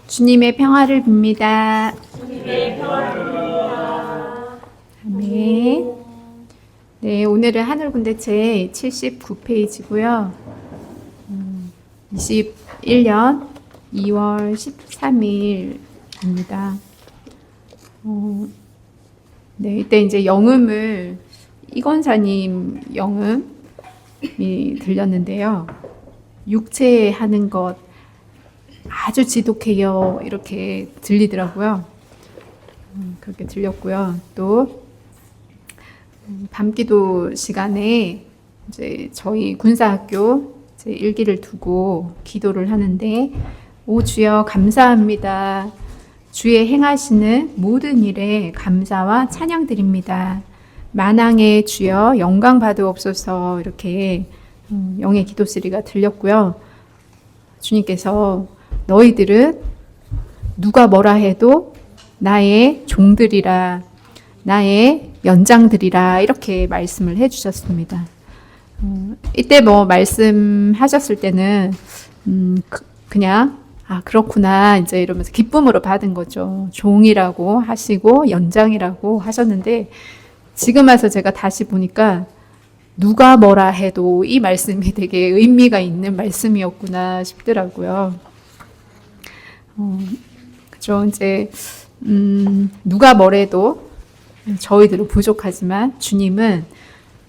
주님의 평화를 빕니다. 아멘. 네, 오늘은 하늘군대책 79페이지고요. 21년 2월 13일입니다. 네, 이때 이제 영음을 이건사님 영음이 들렸는데요. 육체에 하는 것 아주 지독해요. 이렇게 들리더라고요. 그렇게 들렸고요. 또 밤기도 시간에 이제 저희 군사학교 제 일기를 두고 기도를 하는데, 오 주여 감사합니다. 주의 행하시는 모든 일에 감사와 찬양드립니다. 만왕의 주여 영광 받으옵소서. 이렇게 영의 기도소리가 들렸고요. 주님께서 너희들은 누가 뭐라 해도 나의 종들이라, 나의 연장들이라, 이렇게 말씀을 해주셨습니다. 이때 말씀하셨을 때는 그냥 그렇구나 이제 이러면서 기쁨으로 받은 거죠. 종이라고 하시고 연장이라고 하셨는데, 지금 와서 제가 다시 보니까 누가 뭐라 해도 이 말씀이 되게 의미가 있는 말씀이었구나 싶더라고요. 그죠. 이제 누가 뭐래도 저희들은 부족하지만 주님은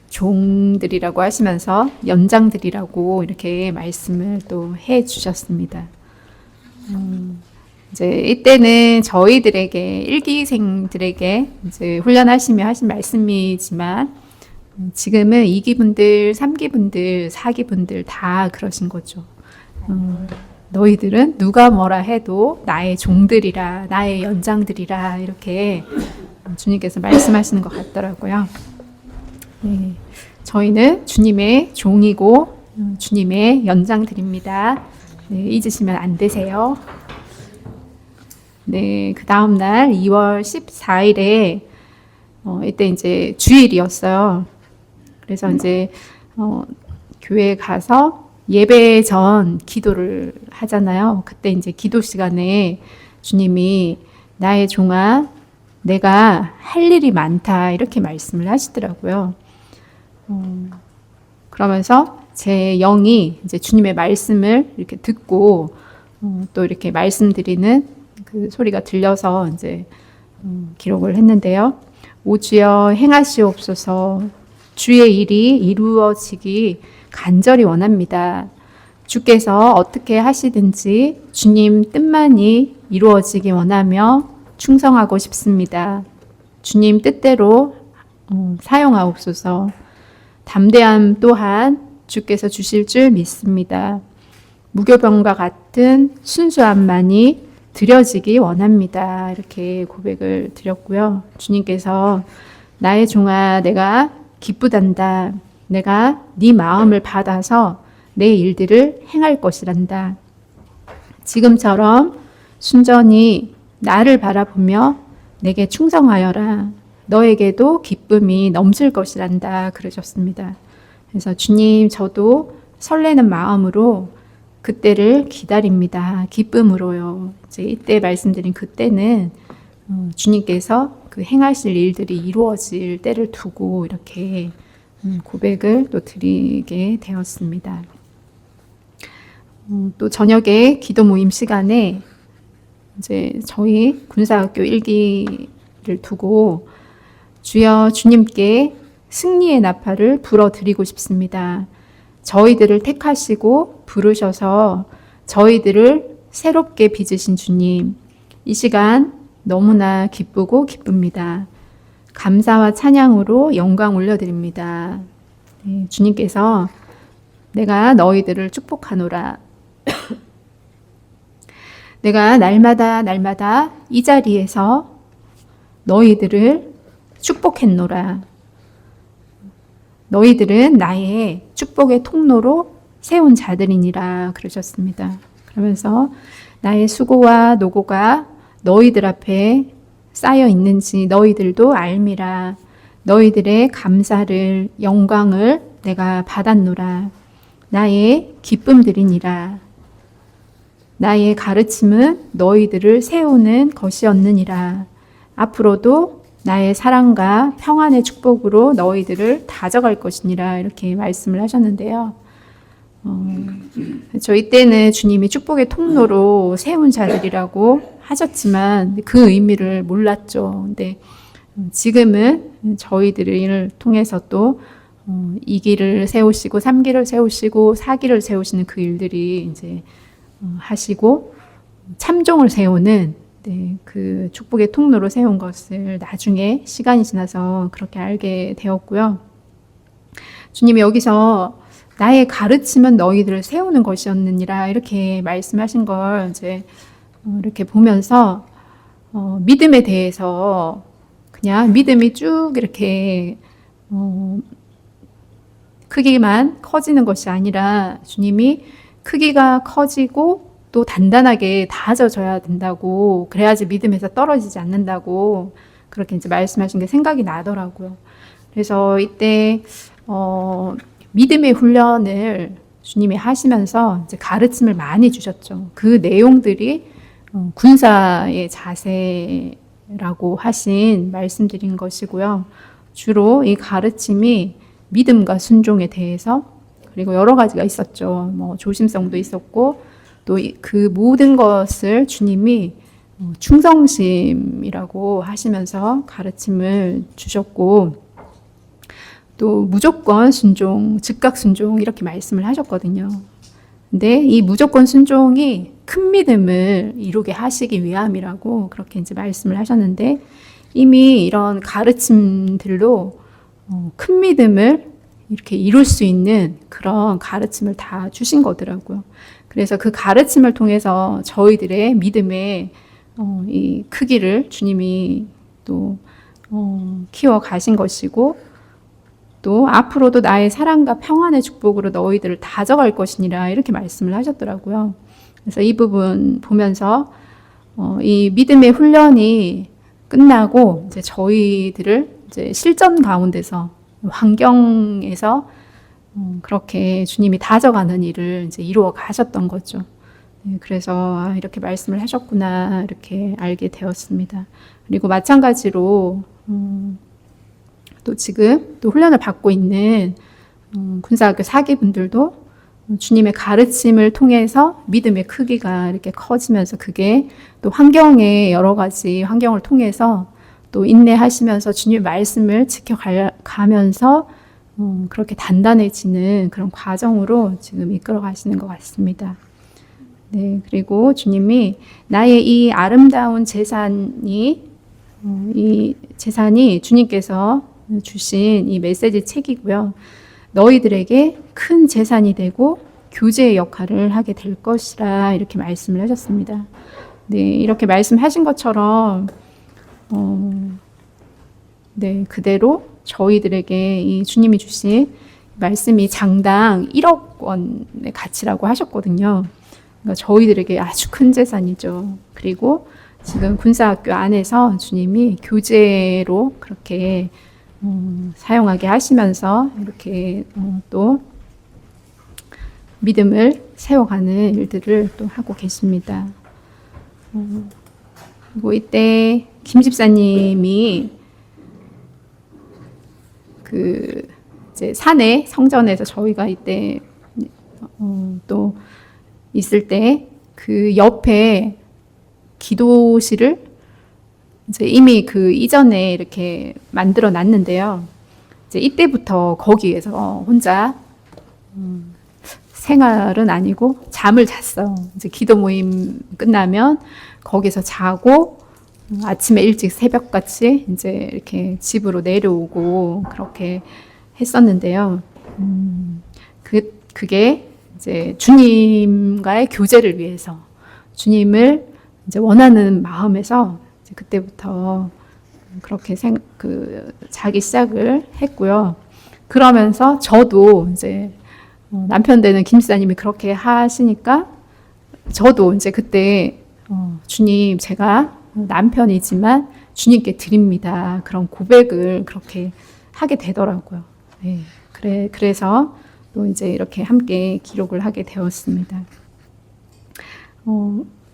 종들이라고 하시면서 연장들이라고 이렇게 말씀을 또 해 주셨습니다. 이제 이때는 저희들에게, 일기생들에게 이제 훈련하시며 하신 말씀이지만, 지금은 2기분들, 3기분들, 4기분들 다 그러신 거죠. 너희들은 누가 뭐라 해도 나의 종들이라, 나의 연장들이라, 이렇게 주님께서 말씀하시는 것 같더라고요. 네, 저희는 주님의 종이고 주님의 연장들입니다. 네, 잊으시면 안 되세요. 네, 그 다음 날 2월 14일에 이때 이제 주일이었어요. 그래서 이제 교회에 가서 예배 전 기도를 하잖아요. 그때 이제 기도 시간에 주님이 나의 종아, 내가 할 일이 많다, 이렇게 말씀을 하시더라고요. 그러면서 제 영이 이제 주님의 말씀을 이렇게 듣고 또 이렇게 말씀드리는 그 소리가 들려서 이제 기록을 했는데요. 오 주여 행하시옵소서. 주의 일이 이루어지기 간절히 원합니다. 주께서 어떻게 하시든지 주님 뜻만이 이루어지기 원하며 충성하고 싶습니다. 주님 뜻대로 사용하옵소서. 담대함 또한 주께서 주실 줄 믿습니다. 무교병과 같은 순수함만이 드려지기 원합니다. 이렇게 고백을 드렸고요. 주님께서 나의 종아, 내가 기쁘단다. 내가 네 마음을 받아서 내 일들을 행할 것이란다. 지금처럼 순전히 나를 바라보며 내게 충성하여라. 너에게도 기쁨이 넘칠 것이란다. 그러셨습니다. 그래서 주님, 저도 설레는 마음으로 그때를 기다립니다. 기쁨으로요. 이제 이때 말씀드린 그때는 주님께서 그 행하실 일들이 이루어질 때를 두고 이렇게 고백을 또 드리게 되었습니다. 또 저녁에 기도 모임 시간에 이제 저희 군사학교 일기를 두고 주여 주님께 승리의 나팔을 불어드리고 싶습니다. 저희들을 택하시고 부르셔서 저희들을 새롭게 빚으신 주님, 이 시간 너무나 기쁘고 기쁩니다. 감사와 찬양으로 영광 올려드립니다. 네, 주님께서 내가 너희들을 축복하노라. 내가 날마다 이 자리에서 너희들을 축복했노라. 너희들은 나의 축복의 통로로 세운 자들이니라 그러셨습니다. 그러면서 나의 수고와 노고가 너희들 앞에 쌓여 있는지 너희들도 알미라. 너희들의 감사를, 영광을 내가 받았노라. 나의 기쁨들이니라. 나의 가르침은 너희들을 세우는 것이었느니라. 앞으로도 나의 사랑과 평안의 축복으로 너희들을 다져갈 것이니라. 이렇게 말씀을 하셨는데요. 저희 때는 주님이 축복의 통로로 세운 자들이라고 하셨지만 그 의미를 몰랐죠. 근데 지금은 저희들을 통해서 또 이 길을 세우시고 3길을 세우시고 4길을 세우시는 그 일들이 이제 하시고 참종을 세우는 그 축복의 통로로 세운 것을 나중에 시간이 지나서 그렇게 알게 되었고요. 주님이 여기서 나의 가르침은 너희들을 세우는 것이었느니라 이렇게 말씀하신 걸 이제 이렇게 보면서 믿음에 대해서 그냥 믿음이 쭉 이렇게 크기만 커지는 것이 아니라 주님이 크기가 커지고 또 단단하게 다져져야 된다고, 그래야지 믿음에서 떨어지지 않는다고 그렇게 이제 말씀하신 게 생각이 나더라고요. 그래서 이때 믿음의 훈련을 주님이 하시면서 이제 가르침을 많이 주셨죠. 그 내용들이 군사의 자세라고 하신 말씀드린 것이고요. 주로 이 가르침이 믿음과 순종에 대해서, 그리고 여러 가지가 있었죠. 뭐 조심성도 있었고 또 그 모든 것을 주님이 충성심이라고 하시면서 가르침을 주셨고, 또 무조건 순종, 즉각 순종 이렇게 말씀을 하셨거든요. 근데 이 무조건 순종이 큰 믿음을 이루게 하시기 위함이라고 그렇게 이제 말씀을 하셨는데, 이미 이런 가르침들로 큰 믿음을 이렇게 이룰 수 있는 그런 가르침을 다 주신 거더라고요. 그래서 그 가르침을 통해서 저희들의 믿음의 이 크기를 주님이 또 키워 가신 것이고, 또 앞으로도 나의 사랑과 평안의 축복으로 너희들을 다져갈 것이니라 이렇게 말씀을 하셨더라고요. 그래서 이 부분 보면서 이 믿음의 훈련이 끝나고 이제 저희들을 이제 실전 가운데서, 환경에서 그렇게 주님이 다져가는 일을 이제 이루어 가셨던 거죠. 그래서 이렇게 말씀을 하셨구나 이렇게 알게 되었습니다. 그리고 마찬가지로 또 지금 또 훈련을 받고 있는 군사학교 사기분들도 주님의 가르침을 통해서 믿음의 크기가 이렇게 커지면서, 그게 또 환경의 여러 가지 환경을 통해서 또 인내하시면서 주님의 말씀을 지켜가면서 그렇게 단단해지는 그런 과정으로 지금 이끌어 가시는 것 같습니다. 네, 그리고 주님이 나의 이 아름다운 재산이, 이 재산이 주님께서 주신 이 메시지 책이고요. 너희들에게 큰 재산이 되고 교제의 역할을 하게 될 것이라 이렇게 말씀을 하셨습니다. 네, 이렇게 말씀하신 것처럼 네, 그대로 저희들에게 이 주님이 주신 말씀이 장당 1억 원의 가치라고 하셨거든요. 그러니까 저희들에게 아주 큰 재산이죠. 그리고 지금 군사학교 안에서 주님이 교재로 그렇게 사용하게 하시면서 이렇게 또 믿음을 세워가는 일들을 또 하고 계십니다. 그리고 이때 김 집사님이 그 이제 산에 성전에서 저희가 이때 또 있을 때 그 옆에 기도실을 이제 이미 그 이전에 이렇게 만들어 놨는데요. 이제 이때부터 거기에서 혼자 생활은 아니고 잠을 잤어요. 이제 기도 모임 끝나면 거기서 자고 아침에 일찍 새벽같이 이제 이렇게 집으로 내려오고 그렇게 했었는데요. 그게 이제 주님과의 교제를 위해서, 주님을 이제 원하는 마음에서 이제 그때부터 그렇게 자기 시작을 했고요. 그러면서 저도 이제 남편 되는 김 집사님이 그렇게 하시니까 저도 이제 그때 주님, 제가 남편이지만 주님께 드립니다. 그런 고백을 그렇게 하게 되더라고요. 네, 그래서 또 이제 이렇게 함께 기록을 하게 되었습니다.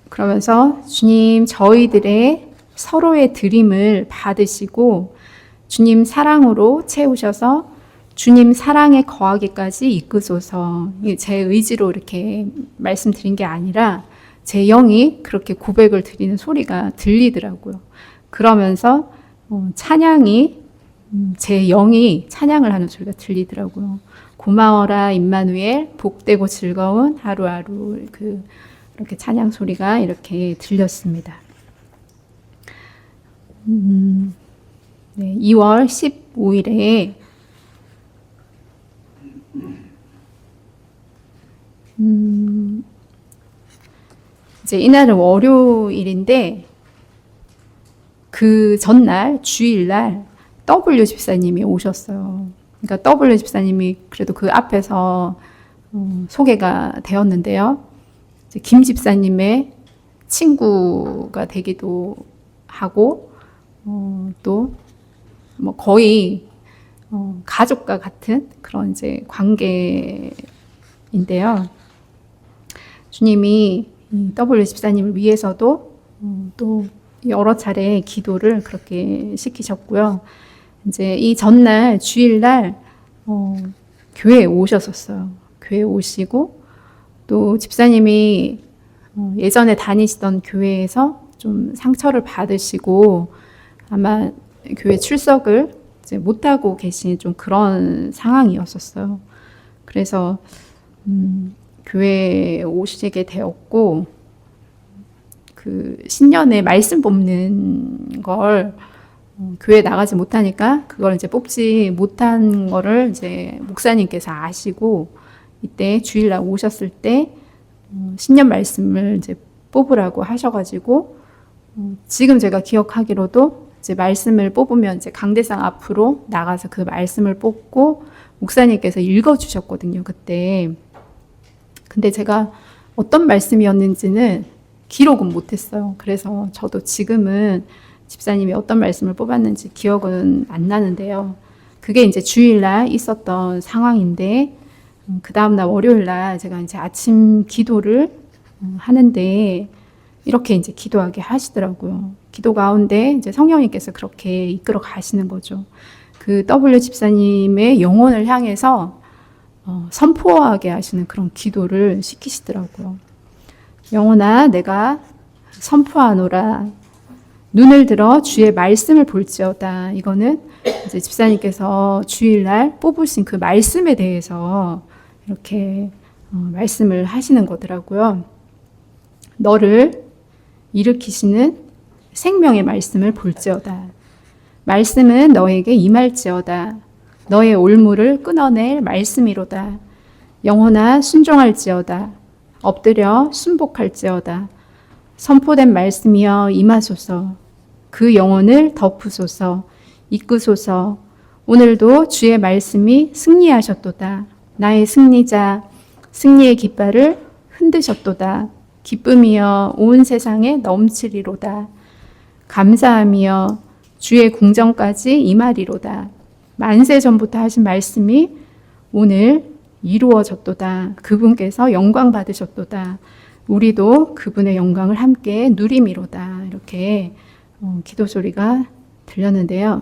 그러면서 주님 저희들의 서로의 드림을 받으시고 주님 사랑으로 채우셔서 주님 사랑에 거하기까지 이끄소서. 제 의지로 이렇게 말씀드린 게 아니라 제 영이 그렇게 고백을 드리는 소리가 들리더라고요. 그러면서 찬양이 제 영이 찬양을 하는 소리가 들리더라고요. 고마워라 임마누엘 복되고 즐거운 하루하루 이렇게 찬양 소리가 이렇게 들렸습니다. 네, 2월 15일에 이제 이날은 월요일인데 그 전날 주일날 W 집사님이 오셨어요. 그러니까 W 집사님이 그래도 그 앞에서 소개가 되었는데요. 이제 김 집사님의 친구가 되기도 하고 또 뭐 거의 가족과 같은 그런 이제 관계인데요. 주님이 W 집사님을 위해서도 또 여러 차례 기도를 그렇게 시키셨고요. 이제 이 전날 주일날 교회에 오셨었어요. 교회에 오시고 또 집사님이 예전에 다니시던 교회에서 좀 상처를 받으시고 아마 교회 출석을 이제 못하고 계신 좀 그런 상황이었었어요. 그래서 교회에 오시게 되었고 그 신년에 말씀 뽑는 걸 교회 나가지 못하니까 그걸 이제 뽑지 못한 거를 이제 목사님께서 아시고 이때 주일날 오셨을 때 신년 말씀을 이제 뽑으라고 하셔가지고 지금 제가 기억하기로도 이제 말씀을 뽑으면 이제 강대상 앞으로 나가서 그 말씀을 뽑고 목사님께서 읽어주셨거든요, 그때. 근데 제가 어떤 말씀이었는지는 기록은 못했어요. 그래서 저도 지금은 집사님이 어떤 말씀을 뽑았는지 기억은 안 나는데요. 그게 이제 주일날 있었던 상황인데, 그 다음날 월요일날 제가 이제 아침 기도를 하는데, 이렇게 이제 기도하게 하시더라고요. 기도 가운데 이제 성령님께서 그렇게 이끌어 가시는 거죠. 그 W 집사님의 영혼을 향해서 선포하게 하시는 그런 기도를 시키시더라고요. 영혼아, 내가 선포하노라. 눈을 들어 주의 말씀을 볼지어다. 이거는 이제 집사님께서 주일날 뽑으신 그 말씀에 대해서 이렇게 말씀을 하시는 거더라고요. 너를 일으키시는 생명의 말씀을 볼지어다. 말씀은 너에게 임할지어다. 너의 올무를 끊어낼 말씀이로다. 영혼아 순종할지어다. 엎드려 순복할지어다. 선포된 말씀이여 임하소서. 그 영혼을 덮으소서. 이끄소서. 오늘도 주의 말씀이 승리하셨도다. 나의 승리자 승리의 깃발을 흔드셨도다. 기쁨이여 온 세상에 넘치리로다. 감사함이여 주의 궁정까지 임하리로다. 만세 전부터 하신 말씀이 오늘 이루어졌도다. 그분께서 영광 받으셨도다. 우리도 그분의 영광을 함께 누리미로다. 이렇게 기도 소리가 들렸는데요.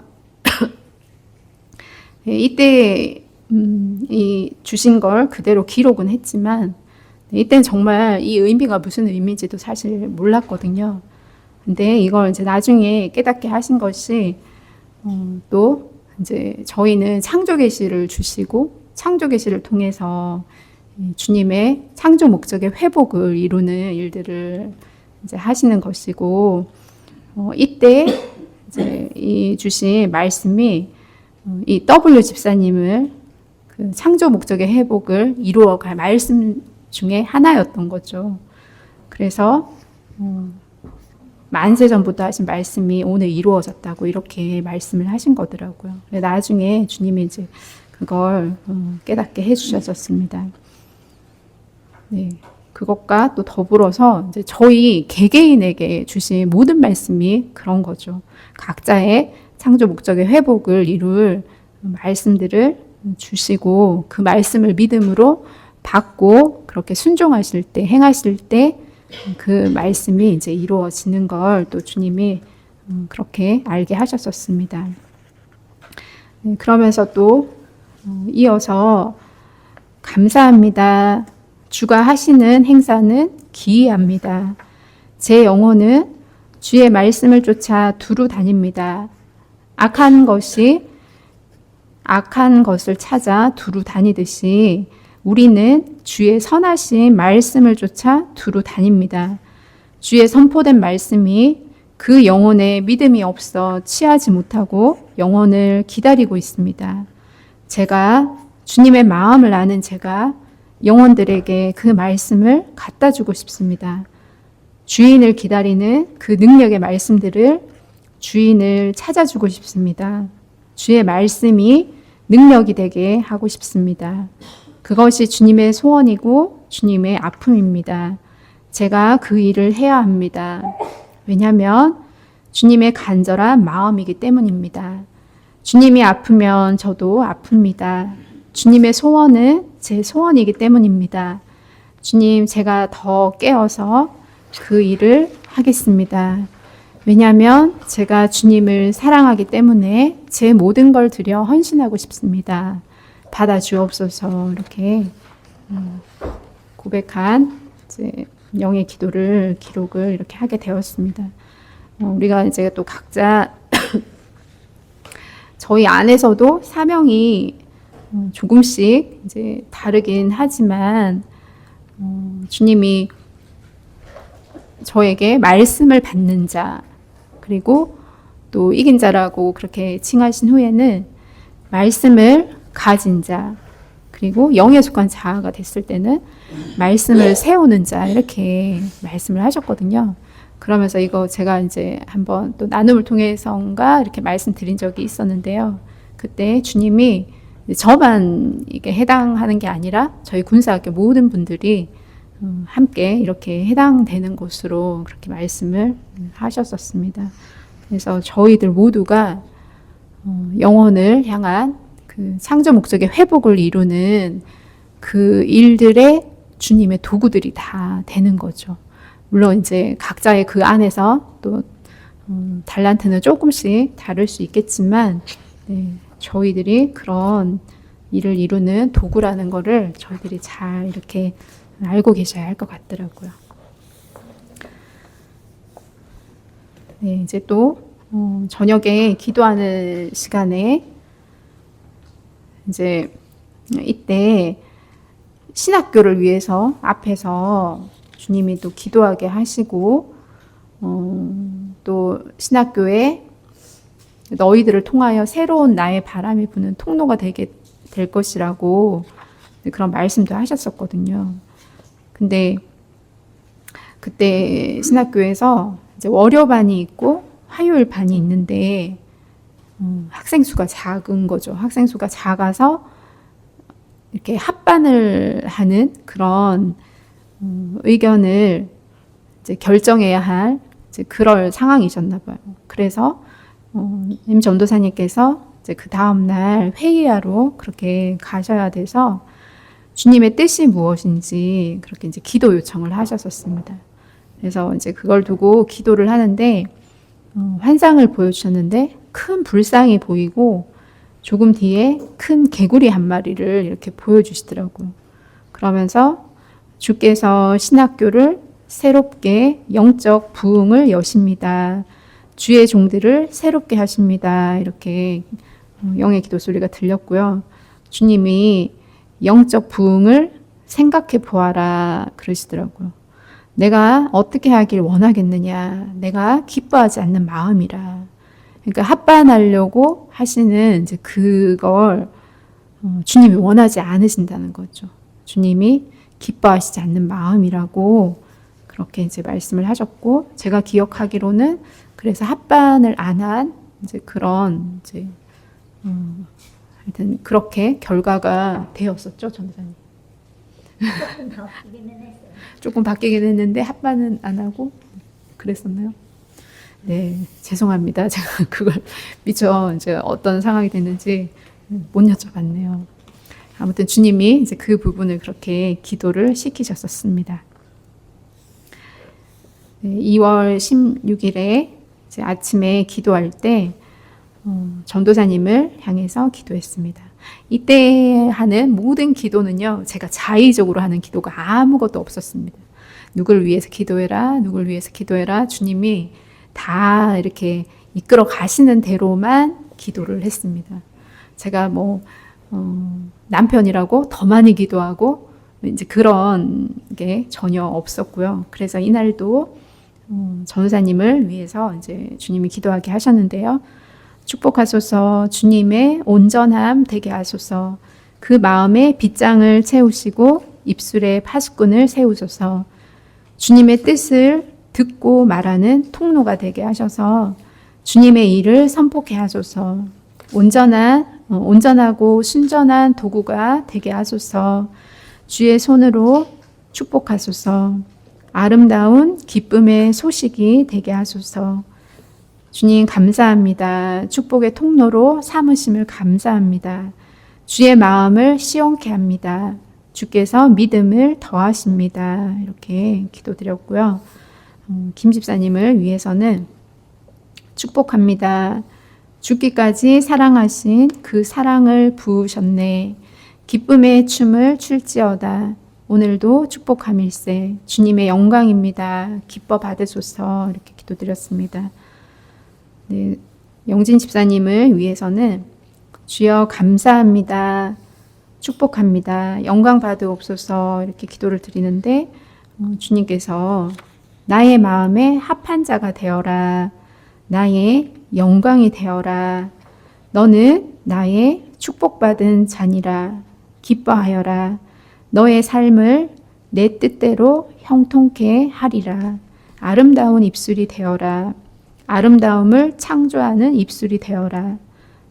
이때 이 주신 걸 그대로 기록은 했지만 이때는 정말 이 의미가 무슨 의미인지도 사실 몰랐거든요. 근데 이걸 이제 나중에 깨닫게 하신 것이 또 이제 저희는 창조 계시를 주시고 창조 계시를 통해서 주님의 창조 목적의 회복을 이루는 일들을 이제 하시는 것이고 이때 이제 이 주신 말씀이 이 W 집사님을 그 창조 목적의 회복을 이루어갈 말씀 중에 하나였던 거죠. 그래서 만세 전부터 하신 말씀이 오늘 이루어졌다고 이렇게 말씀을 하신 거더라고요. 나중에 주님이 이제 그걸 깨닫게 해주셨습니다. 네, 그것과 또 더불어서 이제 저희 개개인에게 주신 모든 말씀이 그런 거죠. 각자의 창조 목적의 회복을 이룰 말씀들을 주시고 그 말씀을 믿음으로 받고 그렇게 순종하실 때, 행하실 때 그 말씀이 이제 이루어지는 걸 또 주님이 그렇게 알게 하셨었습니다. 네, 그러면서 또 이어서 감사합니다. 주가 하시는 행사는 기이합니다. 제 영혼은 주의 말씀을 쫓아 두루 다닙니다. 악한 것을 찾아 두루 다니듯이 우리는 주의 선하신 말씀을 쫓아 두루 다닙니다. 주의 선포된 말씀이 그 영혼에 믿음이 없어 취하지 못하고 영혼을 기다리고 있습니다. 제가 주님의 마음을 아는 제가 영혼들에게 그 말씀을 갖다 주고 싶습니다. 주인을 기다리는 그 능력의 말씀들을 주인을 찾아주고 싶습니다. 주의 말씀이 능력이 되게 하고 싶습니다. 그것이 주님의 소원이고 주님의 아픔입니다. 제가 그 일을 해야 합니다. 왜냐하면 주님의 간절한 마음이기 때문입니다. 주님이 아프면 저도 아픕니다. 주님의 소원은 제 소원이기 때문입니다. 주님, 제가 더 깨어서 그 일을 하겠습니다. 왜냐하면 제가 주님을 사랑하기 때문에 제 모든 걸 드려 헌신하고 싶습니다. 받아주옵소서. 이렇게 고백한 이제 영의 기도를 기록을 이렇게 하게 되었습니다. 우리가 이제 또 각자 저희 안에서도 사명이 조금씩 이제 다르긴 하지만 주님이 저에게 말씀을 받는 자 그리고 또 이긴 자라고 그렇게 칭하신 후에는 말씀을 가진 자 그리고 영에 속한 자아가 됐을 때는 말씀을 세우는 자 이렇게 말씀을 하셨거든요. 그러면서 이거 제가 이제 한번 또 나눔을 통해서인가 이렇게 말씀드린 적이 있었는데요. 그때 주님이 저만 이게 해당하는 게 아니라 저희 군사학교 모든 분들이 함께 이렇게 해당되는 곳으로 그렇게 말씀을 하셨었습니다. 그래서 저희들 모두가 영혼을 향한 그 창조 목적의 회복을 이루는 그 일들의 주님의 도구들이 다 되는 거죠. 물론 이제 각자의 그 안에서 또 달란트는 조금씩 다를 수 있겠지만 네, 저희들이 그런 일을 이루는 도구라는 거를 저희들이 잘 이렇게 알고 계셔야 할 것 같더라고요. 네, 이제 또 저녁에 기도하는 시간에 이제 이때 신학교를 위해서 앞에서 주님이 또 기도하게 하시고 또 신학교에 너희들을 통하여 새로운 나의 바람이 부는 통로가 되게 될 것이라고 그런 말씀도 하셨었거든요. 근데 그때 신학교에서 이제 월요반이 있고 화요일 반이 있는데 학생 수가 작은 거죠. 학생 수가 작아서 이렇게 합반을 하는 그런 의견을 이제 결정해야 할 이제 그럴 상황이셨나 봐요. 그래서 임 전도사님께서 이제 그 다음 날 회의하러 그렇게 가셔야 돼서 주님의 뜻이 무엇인지 그렇게 이제 기도 요청을 하셨었습니다. 그래서 이제 그걸 두고 기도를 하는데 환상을 보여주셨는데 큰 불상이 보이고 조금 뒤에 큰 개구리 한 마리를 이렇게 보여주시더라고요. 그러면서 주께서 신학교를 새롭게 영적 부흥을 여십니다. 주의 종들을 새롭게 하십니다. 이렇게 영의 기도 소리가 들렸고요. 주님이 영적 부흥을 생각해 보아라 그러시더라고요. 내가 어떻게 하길 원하겠느냐. 내가 기뻐하지 않는 마음이라. 그러니까 합반하려고 하시는 이제 그걸 주님이 원하지 않으신다는 거죠. 주님이 기뻐하시지 않는 마음이라고 그렇게 이제 말씀을 하셨고, 제가 기억하기로는 그래서 합반을 안 한 이제 그런 이제 하여튼 그렇게 결과가 되었었죠, 전도사님. 조금 바뀌긴 했는데 합반은 안 하고 그랬었나요? 네, 죄송합니다. 제가 그걸 미처 이제 어떤 상황이 됐는지 못 여쭤봤네요. 아무튼 주님이 이제 그 부분을 그렇게 기도를 시키셨었습니다. 네, 2월 16일에 이제 아침에 기도할 때 전도사님을 향해서 기도했습니다. 이때 하는 모든 기도는요, 제가 자의적으로 하는 기도가 아무것도 없었습니다. 누굴 위해서 기도해라, 누굴 위해서 기도해라. 주님이 다 이렇게 이끌어 가시는 대로만 기도를 했습니다. 제가 남편이라고 더 많이 기도하고 이제 그런 게 전혀 없었고요. 그래서 이날도 전도사님을 위해서 이제 주님이 기도하게 하셨는데요. 축복하소서, 주님의 온전함 되게 하소서, 그 마음에 빗장을 채우시고 입술에 파수꾼을 세우소서, 주님의 뜻을 듣고 말하는 통로가 되게 하셔서 주님의 일을 선포케 하소서, 온전하고 순전한 도구가 되게 하소서, 주의 손으로 축복하소서, 아름다운 기쁨의 소식이 되게 하소서. 주님 감사합니다. 축복의 통로로 삼으심을 감사합니다. 주의 마음을 시원케 합니다. 주께서 믿음을 더하십니다. 이렇게 기도드렸고요. 김 집사님을 위해서는 축복합니다. 죽기까지 사랑하신 그 사랑을 부으셨네. 기쁨의 춤을 출지어다. 오늘도 축복함일세. 주님의 영광입니다. 기뻐 받으소서. 이렇게 기도드렸습니다. 네, 영진 집사님을 위해서는 주여 감사합니다. 축복합니다. 영광 받으옵소서. 이렇게 기도를 드리는데 주님께서 나의 마음에 합한 자가 되어라. 나의 영광이 되어라. 너는 나의 축복받은 자니라. 기뻐하여라. 너의 삶을 내 뜻대로 형통케 하리라. 아름다운 입술이 되어라. 아름다움을 창조하는 입술이 되어라.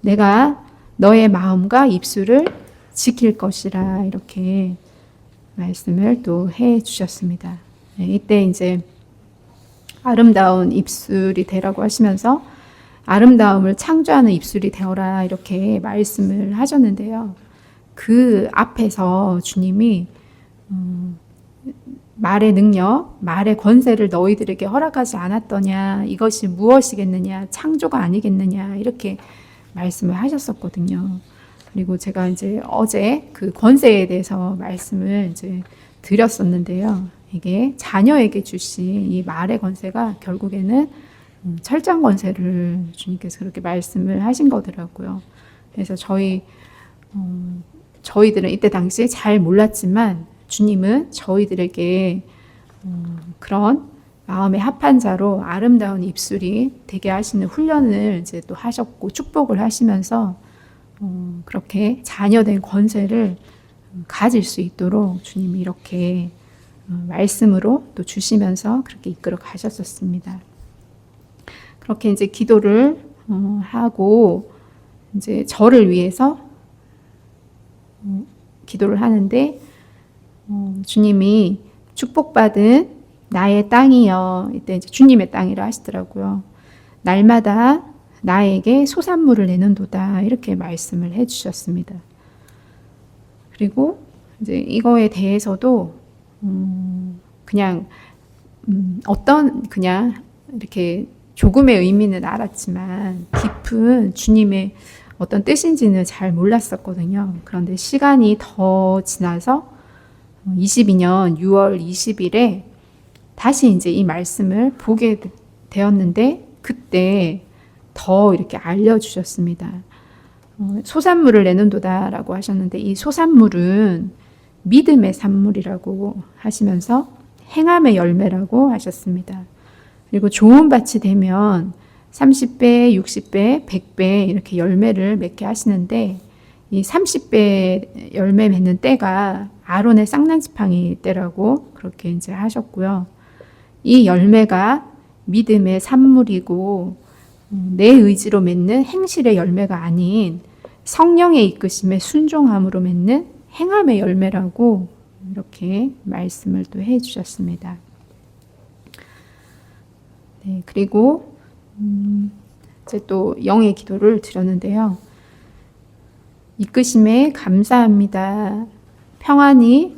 내가 너의 마음과 입술을 지킬 것이라. 이렇게 말씀을 또 해 주셨습니다. 네, 이때 이제 아름다운 입술이 되라고 하시면서 아름다움을 창조하는 입술이 되어라. 이렇게 말씀을 하셨는데요. 그 앞에서 주님이 말의 능력, 말의 권세를 너희들에게 허락하지 않았더냐, 이것이 무엇이겠느냐, 창조가 아니겠느냐, 이렇게 말씀을 하셨었거든요. 그리고 제가 이제 어제 그 권세에 대해서 말씀을 이제 드렸었는데요. 이게 자녀에게 주신 이 말의 권세가 결국에는 철장 권세를 주님께서 그렇게 말씀을 하신 거더라고요. 그래서 저희들은 이때 당시에 잘 몰랐지만 주님은 저희들에게 그런 마음에 합한 자로 아름다운 입술이 되게 하시는 훈련을 이제 또 하셨고 축복을 하시면서 그렇게 자녀된 권세를 가질 수 있도록 주님이 이렇게 말씀으로 또 주시면서 그렇게 이끌어 가셨었습니다. 그렇게 이제 기도를 하고 이제 저를 위해서 기도를 하는데 주님이 축복받은 나의 땅이여, 이때 이제 주님의 땅이라 하시더라고요. 날마다 나에게 소산물을 내는도다. 이렇게 말씀을 해주셨습니다. 그리고 이제 이거에 대해서도 그냥 그냥 이렇게 조금의 의미는 알았지만 깊은 주님의 어떤 뜻인지는 잘 몰랐었거든요. 그런데 시간이 더 지나서 22년 6월 20일에 다시 이제 이 말씀을 보게 되었는데 그때 더 이렇게 알려주셨습니다. 소산물을 내는도다라고 하셨는데 이 소산물은 믿음의 산물이라고 하시면서 행함의 열매라고 하셨습니다. 그리고 좋은 밭이 되면 30배, 60배, 100배 이렇게 열매를 맺게 하시는데 이 30배 열매 맺는 때가 아론의 쌍난지팡이 때라고 그렇게 이제 하셨고요. 이 열매가 믿음의 산물이고 내 의지로 맺는 행실의 열매가 아닌 성령의 이끄심에 순종함으로 맺는 행함의 열매라고 이렇게 말씀을 또 해주셨습니다. 네, 그리고 이제 또 영의 기도를 드렸는데요. 이끄심에 감사합니다. 평안이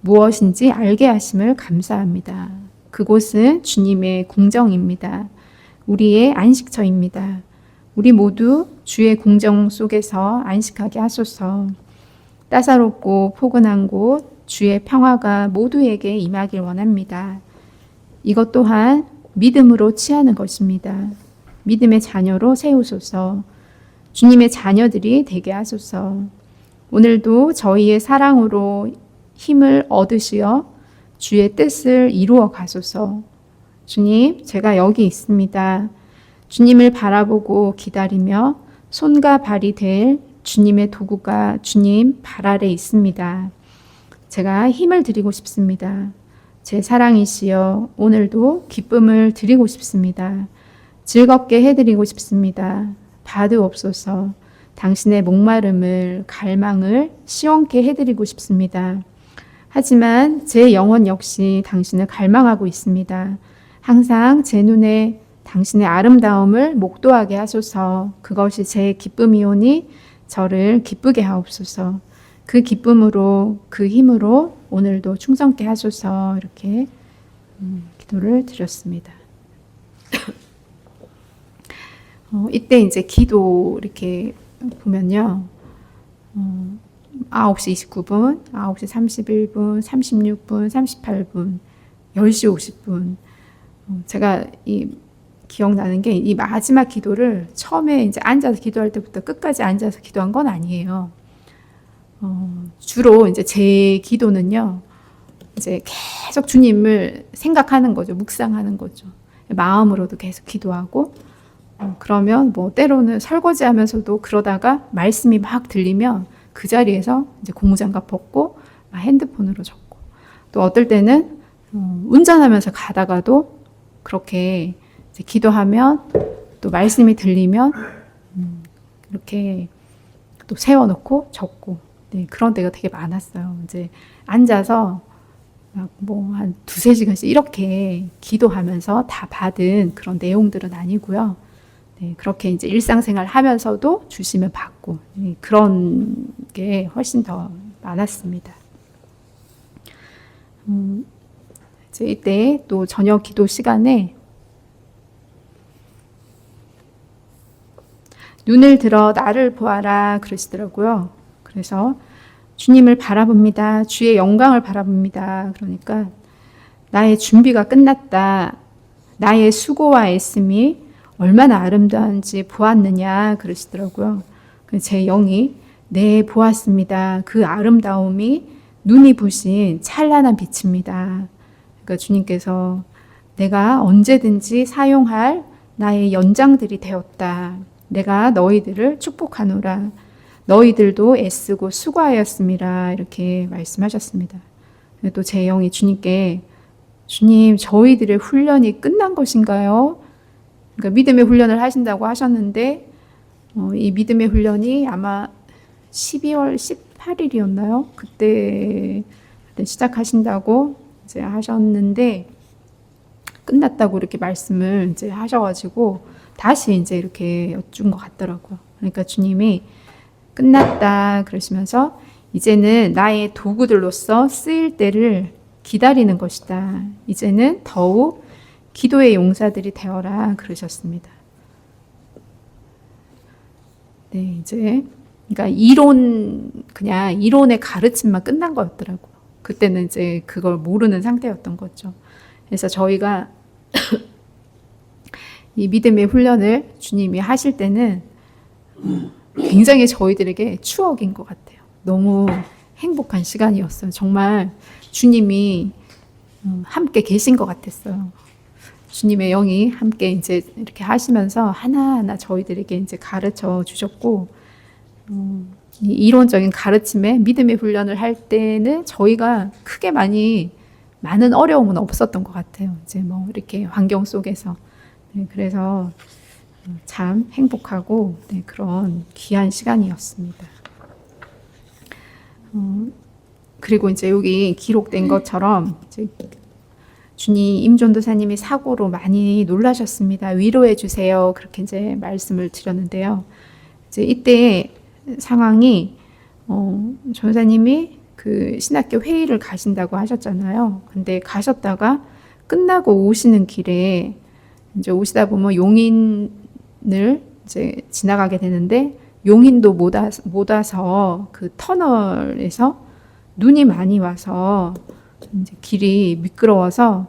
무엇인지 알게 하심을 감사합니다. 그곳은 주님의 궁정입니다. 우리의 안식처입니다. 우리 모두 주의 궁정 속에서 안식하게 하소서. 따사롭고 포근한 곳, 주의 평화가 모두에게 임하길 원합니다. 이것 또한 믿음으로 취하는 것입니다. 믿음의 자녀로 세우소서. 주님의 자녀들이 되게 하소서. 오늘도 저희의 사랑으로 힘을 얻으시어 주의 뜻을 이루어 가소서. 주님, 제가 여기 있습니다. 주님을 바라보고 기다리며 손과 발이 될 주님의 도구가 주님 발 아래 있습니다. 제가 힘을 드리고 싶습니다. 제 사랑이시여, 오늘도 기쁨을 드리고 싶습니다. 즐겁게 해드리고 싶습니다. 받으옵소서. 당신의 목마름을, 갈망을 시원케 해드리고 싶습니다. 하지만 제 영혼 역시 당신을 갈망하고 있습니다. 항상 제 눈에 당신의 아름다움을 목도하게 하소서. 그것이 제 기쁨이오니 저를 기쁘게 하옵소서. 그 기쁨으로, 그 힘으로 오늘도 충성케 하소서. 이렇게 기도를 드렸습니다. 이때 이제 기도 이렇게 보면요. 9시 29분, 9시 31분, 36분, 38분, 10시 50분. 제가 기억나는 게 이 마지막 기도를 처음에 이제 앉아서 기도할 때부터 끝까지 앉아서 기도한 건 아니에요. 주로 이제 제 기도는요, 이제 계속 주님을 생각하는 거죠. 묵상하는 거죠. 마음으로도 계속 기도하고, 그러면 뭐 때로는 설거지 하면서도 그러다가 말씀이 막 들리면 그 자리에서 이제 고무장갑 벗고 핸드폰으로 적고, 또 어떨 때는 운전하면서 가다가도 그렇게 이제 기도하면 또 말씀이 들리면 이렇게 또 세워놓고 적고, 네, 그런 때가 되게 많았어요. 이제 앉아서 막 뭐 한 2-3시간씩 이렇게 기도하면서 다 받은 그런 내용들은 아니고요. 네, 그렇게 이제 일상생활 하면서도 주시면 받고, 네, 그런 게 훨씬 더 많았습니다. 이제 이때 또 저녁 기도 시간에 눈을 들어 나를 보아라 그러시더라고요. 그래서 주님을 바라봅니다. 주의 영광을 바라봅니다. 그러니까 나의 준비가 끝났다. 나의 수고와 애씀이 얼마나 아름다운지 보았느냐 그러시더라고요. 제 영이 네 보았습니다. 그 아름다움이 눈이 부신 찬란한 빛입니다. 그러니까 주님께서 내가 언제든지 사용할 나의 연장들이 되었다. 내가 너희들을 축복하노라. 너희들도 애쓰고 수고하였음이라. 이렇게 말씀하셨습니다. 또 제 영이 주님께 주님, 저희들의 훈련이 끝난 것인가요? 그러니까 믿음의 훈련을 하신다고 하셨는데 이 믿음의 훈련이 아마 12월 18일이었나요? 그때 시작하신다고 이제 하셨는데 끝났다고 이렇게 말씀을 이제 하셔가지고 다시 이제 이렇게 여쭌 것 같더라고요. 그러니까 주님이 끝났다 그러시면서 이제는 나의 도구들로서 쓰일 때를 기다리는 것이다. 이제는 더욱 기도의 용사들이 되어라 그러셨습니다. 네, 이제 그러니까 그냥 이론의 가르침만 끝난 거였더라고요. 그때는 이제 그걸 모르는 상태였던 거죠. 그래서 저희가 이 믿음의 훈련을 주님이 하실 때는 굉장히 저희들에게 추억인 것 같아요. 너무 행복한 시간이었어요. 정말 주님이 함께 계신 것 같았어요. 주님의 영이 함께 이제 이렇게 하시면서 하나하나 저희들에게 이제 가르쳐 주셨고, 이 이론적인 가르침에 믿음의 훈련을 할 때는 저희가 크게 많은 어려움은 없었던 것 같아요. 이제 뭐 이렇게 환경 속에서. 네, 그래서 참 행복하고 네, 그런 귀한 시간이었습니다. 그리고 이제 여기 기록된 것처럼 이제 주님 임전도사님이 사고로 많이 놀라셨습니다. 위로해 주세요. 그렇게 이제 말씀을 드렸는데요. 이제 이때 상황이 전사님이 그 신학교 회의를 가신다고 하셨잖아요. 근데 가셨다가 끝나고 오시는 길에 이제 오시다 보면 용인을 이제 지나가게 되는데 용인도 못 와서 그 터널에서 눈이 많이 와서 이제 길이 미끄러워서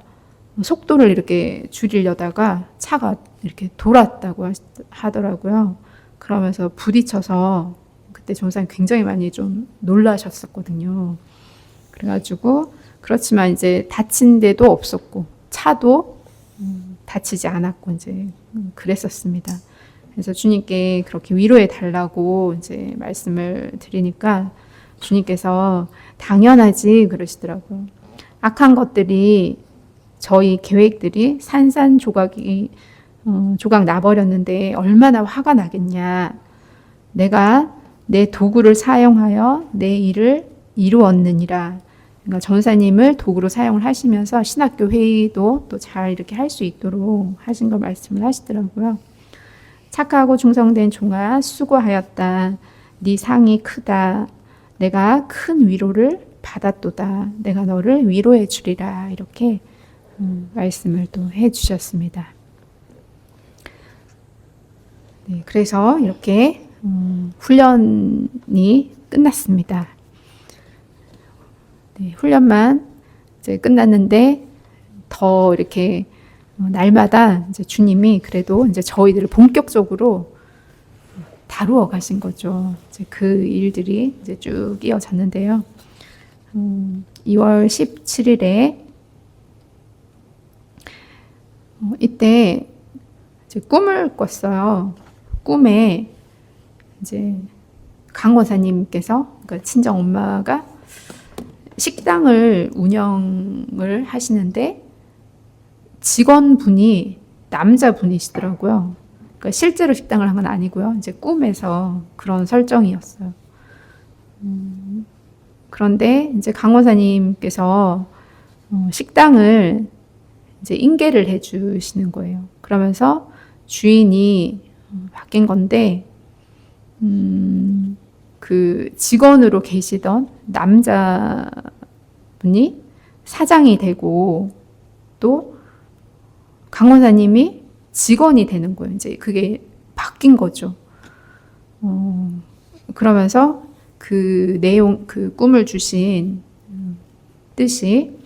속도를 이렇게 줄이려다가 차가 이렇게 돌았다고 하더라고요. 그러면서 부딪혀서 그때 전사님 굉장히 많이 좀 놀라셨었거든요. 그래가지고 그렇지만 이제 다친 데도 없었고 차도 다치지 않았고 이제 그랬었습니다. 그래서 주님께 그렇게 위로해 달라고 이제 말씀을 드리니까 주님께서 당연하지 그러시더라고요. 악한 것들이 저희 계획들이 조각 나버렸는데 얼마나 화가 나겠냐. 내가 내 도구를 사용하여 내 일을 이루었느니라. 그러니까 전사님을 도구로 사용을 하시면서 신학교 회의도 또 잘 이렇게 할 수 있도록 하신 걸 말씀을 하시더라고요. 착하고 충성된 종아 수고하였다. 네 상이 크다. 내가 큰 위로를 받았도다. 내가 너를 위로해 주리라. 이렇게 말씀을 또 해주셨습니다. 네, 그래서 이렇게 훈련이 끝났습니다. 네, 훈련만 이제 끝났는데 더 이렇게 날마다 이제 주님이 그래도 이제 저희들을 본격적으로 다루어 가신 거죠. 이제 그 일들이 이제 쭉 이어졌는데요. 2월 17일에 이때 이제 꿈을 꿨어요. 꿈에 이제 강원사님께서 그러니까 친정 엄마가 식당을 운영을 하시는데 직원분이 남자분이시더라고요. 그러니까 실제로 식당을 한 건 아니고요. 이제 꿈에서 그런 설정이었어요. 그런데 이제 강원사님께서 식당을 이제 인계를 해주시는 거예요. 그러면서 주인이 바뀐 건데, 그 직원으로 계시던 남자분이 사장이 되고 또 강원사님이 직원이 되는 거예요. 이제 그게 바뀐 거죠. 그러면서 그 내용, 그 꿈을 주신 뜻이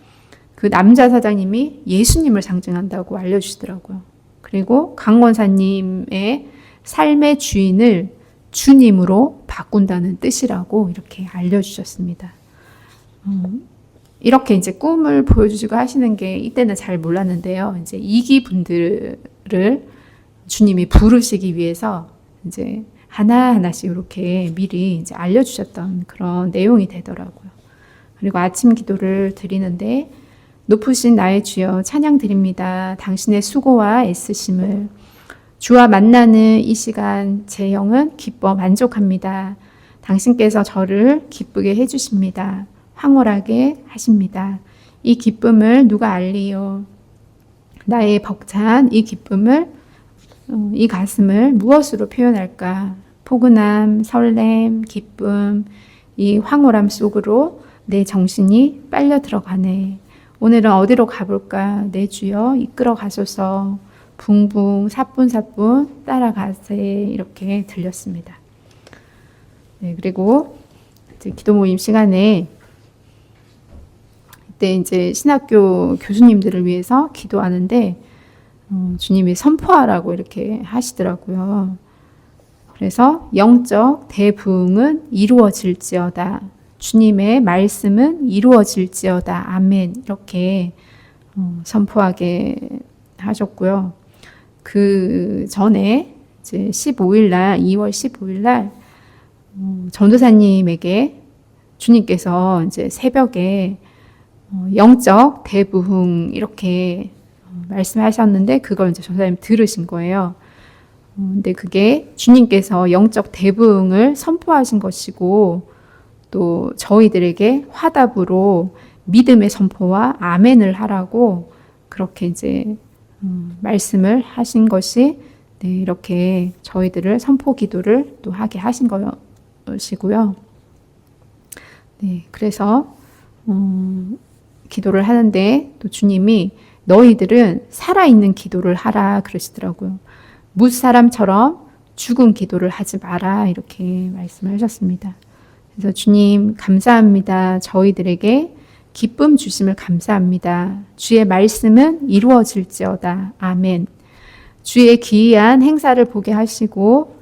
그 남자 사장님이 예수님을 상징한다고 알려주시더라고요. 그리고 강원사님의 삶의 주인을 주님으로 바꾼다는 뜻이라고 이렇게 알려주셨습니다. 이렇게 이제 꿈을 보여주시고 하시는 게 이때는 잘 몰랐는데요. 이제 이기 분들을 주님이 부르시기 위해서 이제 하나하나씩 이렇게 미리 이제 알려주셨던 그런 내용이 되더라고요. 그리고 아침 기도를 드리는데 높으신 나의 주여 찬양 드립니다. 당신의 수고와 애쓰심을 주와 만나는 이 시간 제 영은 기뻐 만족합니다. 당신께서 저를 기쁘게 해주십니다. 황홀하게 하십니다. 이 기쁨을 누가 알리요? 나의 벅찬 이 기쁨을 이 가슴을 무엇으로 표현할까? 포근함, 설렘, 기쁨, 이 황홀함 속으로 내 정신이 빨려 들어가네. 오늘은 어디로 가볼까? 내 주여 이끌어 가소서. 붕붕 사뿐사뿐 따라가세. 이렇게 들렸습니다. 네, 그리고 이제 기도 모임 시간에 이때 이제 신학교 교수님들을 위해서 기도하는데 주님이 선포하라고 이렇게 하시더라고요. 그래서 영적 대부흥은 이루어질지어다. 주님의 말씀은 이루어질지어다. 아멘. 이렇게 선포하게 하셨고요. 그 전에 이제 15일 날, 2월 15일 날 전도사님에게 주님께서 이제 새벽에 영적 대부흥 이렇게 말씀하셨는데 그걸 이제 전도사님 들으신 거예요. 근데 그게 주님께서 영적 대부흥을 선포하신 것이고 또 저희들에게 화답으로 믿음의 선포와 아멘을 하라고 그렇게 이제 말씀을 하신 것이 네, 이렇게 저희들을 선포 기도를 또 하게 하신 것이고요. 네, 그래서 기도를 하는데 또 주님이 너희들은 살아있는 기도를 하라 그러시더라고요. 무사람처럼 죽은 기도를 하지 마라 이렇게 말씀을 하셨습니다. 그래서 주님 감사합니다. 저희들에게 기쁨 주심을 감사합니다. 주의 말씀은 이루어질지어다. 아멘. 주의 기이한 행사를 보게 하시고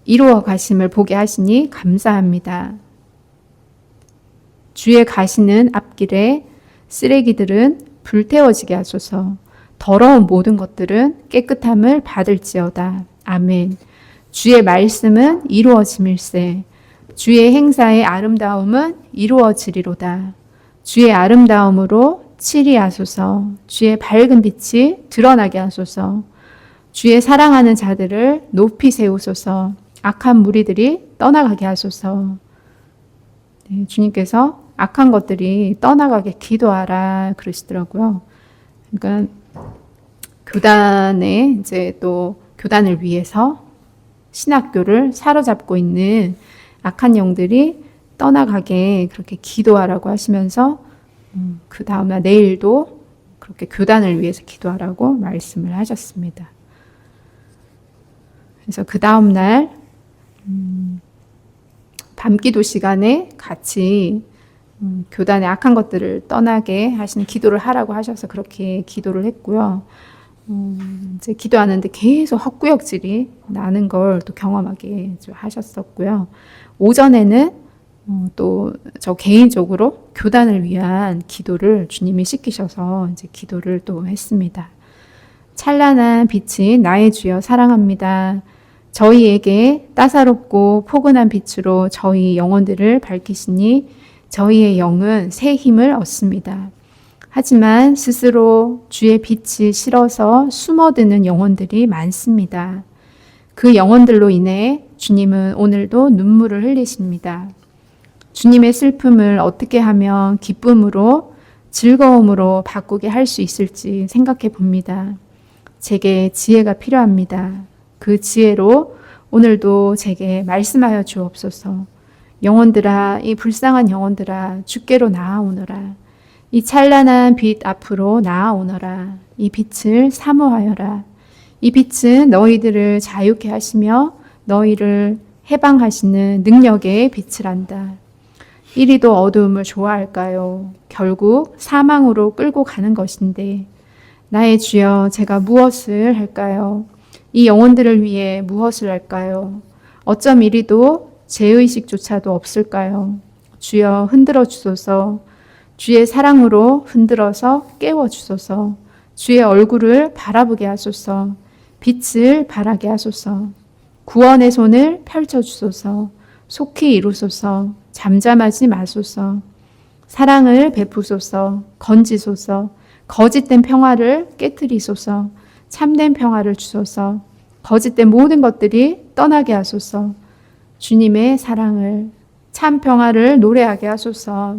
이루어 가심을 보게 하시니 감사합니다. 주의 가시는 앞길에 쓰레기들은 불태워지게 하소서. 더러운 모든 것들은 깨끗함을 받을지어다. 아멘. 주의 말씀은 이루어짐일세. 주의 행사의 아름다움은 이루어지리로다. 주의 아름다움으로 치리하소서. 주의 밝은 빛이 드러나게 하소서. 주의 사랑하는 자들을 높이 세우소서. 악한 무리들이 떠나가게 하소서. 네, 주님께서 악한 것들이 떠나가게 기도하라 그러시더라고요. 그러니까 교단에 이제 또 교단을 위해서 신학교를 사로잡고 있는 악한 영들이 떠나가게 그렇게 기도하라고 하시면서 그 다음날 내일도 그렇게 교단을 위해서 기도하라고 말씀을 하셨습니다. 그래서 그 다음날 밤기도 시간에 같이 교단의 악한 것들을 떠나게 하시는 기도를 하라고 하셔서 그렇게 기도를 했고요. 이제 기도하는데 계속 헛구역질이 나는 걸 또 경험하게 하셨었고요. 오전에는 또 저 개인적으로 교단을 위한 기도를 주님이 시키셔서 이제 기도를 또 했습니다. 찬란한 빛이 나의 주여 사랑합니다. 저희에게 따사롭고 포근한 빛으로 저희 영혼들을 밝히시니 저희의 영은 새 힘을 얻습니다. 하지만 스스로 주의 빛이 싫어서 숨어드는 영혼들이 많습니다. 그 영혼들로 인해 주님은 오늘도 눈물을 흘리십니다. 주님의 슬픔을 어떻게 하면 기쁨으로 즐거움으로 바꾸게 할 수 있을지 생각해 봅니다. 제게 지혜가 필요합니다. 그 지혜로 오늘도 제게 말씀하여 주옵소서. 영혼들아, 이 불쌍한 영혼들아, 주께로 나아오너라. 이 찬란한 빛 앞으로 나아오너라. 이 빛을 사모하여라. 이 빛은 너희들을 자유케 하시며 너희를 해방하시는 능력의 빛이란다. 이리도 어두움을 좋아할까요? 결국 사망으로 끌고 가는 것인데 나의 주여 제가 무엇을 할까요? 이 영혼들을 위해 무엇을 할까요? 어쩜 이리도 죄의식조차도 없을까요? 주여 흔들어 주소서. 주의 사랑으로 흔들어서 깨워 주소서. 주의 얼굴을 바라보게 하소서. 빛을 발하게 하소서. 구원의 손을 펼쳐 주소서. 속히 이루소서. 잠잠하지 마소서. 사랑을 베푸소서. 건지소서. 거짓된 평화를 깨트리소서. 참된 평화를 주소서. 거짓된 모든 것들이 떠나게 하소서. 주님의 사랑을, 참 평화를 노래하게 하소서.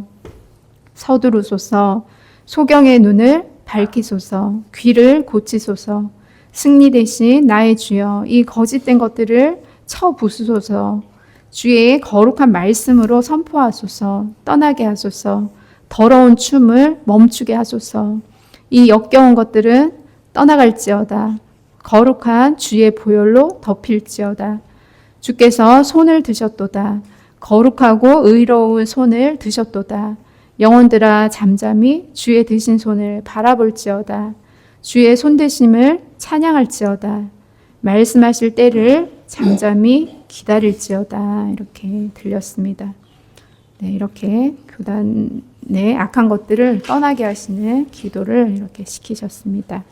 서두르소서. 소경의 눈을 밝히소서. 귀를 고치소서. 승리 대신 나의 주여 이 거짓된 것들을 쳐 부수소서. 주의 거룩한 말씀으로 선포하소서. 떠나게 하소서. 더러운 춤을 멈추게 하소서. 이 역겨운 것들은 떠나갈지어다. 거룩한 주의 보혈로 덮일지어다. 주께서 손을 드셨도다. 거룩하고 의로운 손을 드셨도다. 영혼들아 잠잠히 주의 드신 손을 바라볼지어다. 주의 손드심을 찬양할지어다. 말씀하실 때를 잠잠히 기다릴지어다. 이렇게 들렸습니다. 네, 이렇게 교단의 악한 것들을 떠나게 하시는 기도를 이렇게 시키셨습니다.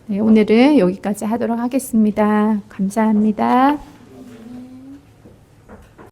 네, 오늘은 여기까지 하도록 하겠습니다. 감사합니다.